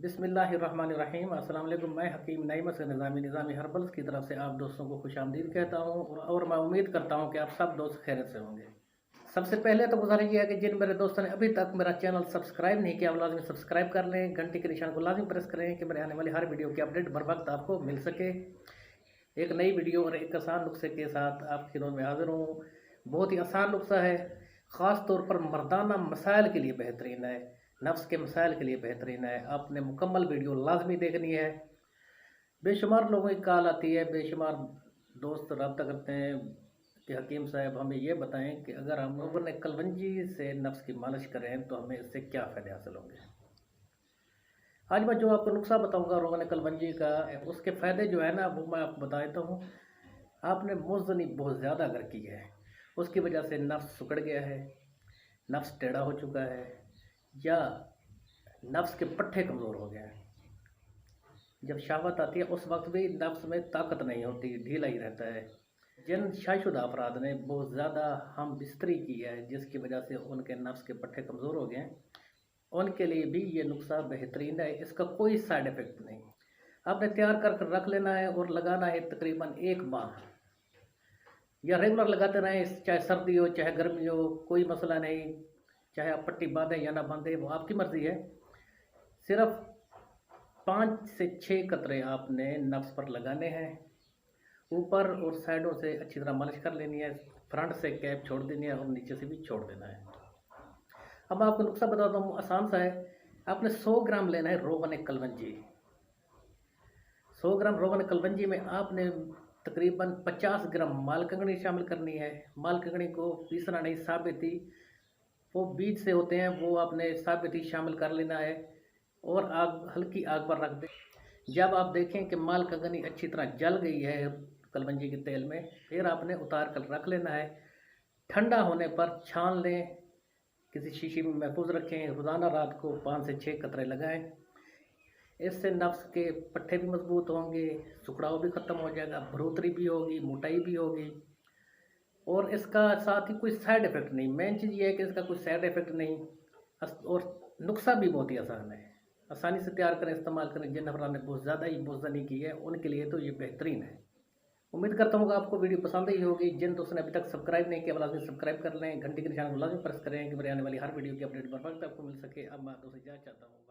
बिस्मिल्लाहिर्रहमानिर्रहीम। अस्सलाम वालेकुम। मैं हकीम नईम से निज़ामी हर्बल्स की तरफ से आप दोस्तों को खुशामदीद कहता हूँ और मैं उम्मीद करता हूँ कि आप सब दोस्त खैरियत से होंगे। सबसे पहले तो गुजारिश ये है कि जिन मेरे दोस्तों ने अभी तक मेरा चैनल सब्सक्राइब नहीं किया वो लाजमी सब्सक्राइब कर लें, घंटी के निशान को लाजमी प्रेस करें कि मेरे आने वाली हर वीडियो की अपडेट बर वक्त आपको मिल सके। एक नई वीडियो और एक आसान नुस्खे के साथ आपकी खिदमत में हाजिर हूँ। बहुत ही आसान नुस्खा है, ख़ास तौर पर मर्दाना मसाइल के लिए बेहतरीन है, नफ्स के मसाइल के लिए बेहतरीन है। आपने मुकम्मल वीडियो लाजमी देखनी है। बेशुमार लोगों की कॉल आती है, बेशुमार दोस्त रब्ता करते हैं कि हकीम साहब हमें ये बताएं कि अगर हम लोगों ने कलवंजी से नफ्स की मालिश करें तो हमें इससे क्या फ़ायदे हासिल होंगे। आज मैं जो आपको नुस्खा बताऊंगा रोगन कलवंजी का, उसके फ़ायदे जो है ना वो मैं आपको बता देता हूँ। आपने मुज़नी बहुत ज़्यादा अगर की है, उसकी वजह से नफ्स सुकड़ गया है, नफ्स टेढ़ा हो चुका है, या नफ्स के पट्टे कमज़ोर हो गए हैं। जब शहावत आती है उस वक्त भी नफ्स में ताकत नहीं होती, ढीला ही रहता है। जिन शादीशुदा अफराद ने बहुत ज़्यादा हम बिस्तरी की है जिसकी वजह से उनके नफ्स के पट्टे कमज़ोर हो गए हैं, उनके लिए भी ये नुस्खा बेहतरीन है। इसका कोई साइड इफ़ेक्ट नहीं। आपने तैयार कर रख लेना है और लगाना है तकरीबन 1 माह, या रेगुलर लगाते रहें, चाहे सर्दी हो चाहे गर्मी हो, कोई मसला नहीं। चाहे आप पट्टी बांधें या ना बांधें वो आपकी मर्ज़ी है। सिर्फ 5 से 6 कतरे आपने नफ्स पर लगाने हैं। ऊपर और साइडों से अच्छी तरह मालिश कर लेनी है, फ्रंट से कैप छोड़ देनी है और नीचे से भी छोड़ देना है। अब मैं आपको नुस्खा बताता हूँ, आसान सा है। आपने 100 ग्राम लेना है रोगन कलवंजी। 100 ग्राम रोगन कलवंजी में आपने तकरीबन 50 ग्राम माल कंगनी शामिल करनी है। माल कंगनी को पीसना नहीं, साबित ही वो बीज से होते हैं, वो आपने साबित ही शामिल कर लेना है और आग हल्की आग पर रख दें। जब आप देखें कि माल कंगनी अच्छी तरह जल गई है कलवंजी के तेल में, फिर आपने उतार कर रख लेना है। ठंडा होने पर छान लें, किसी शीशी में महफूज रखें। रोज़ाना रात को 5 से 6 कतरे लगाएं। इससे नफ्स के पट्टे भी मजबूत होंगे, सुखड़ाव भी ख़त्म हो जाएगा, बढ़ोतरी भी होगी, मोटाई भी होगी। और इसका साथ ही कोई साइड इफ़ेक्ट नहीं। मेन चीज़ ये है कि इसका कोई साइड इफ़ेक्ट नहीं, और नुस्खा भी बहुत ही आसान है। आसानी से तैयार करें, इस्तेमाल करें। जिन अफराद ने बहुत ज़्यादा ही बुज़दनी की है उनके लिए तो ये बेहतरीन है। उम्मीद करता हूँ कि आपको वीडियो पसंद ही होगी। जिन दोस्तों ने अभी तक सब्सक्राइब नहीं किया वो लाजमी सब्सक्राइब कर लें, घंटी के निशान को लाजमी प्रेस करें कि मेरे आने वाली हर वीडियो की अपडेट बर वक्त आपको मिल सके। अब मैं दोस्तों इजाज़त चाहता हूँ।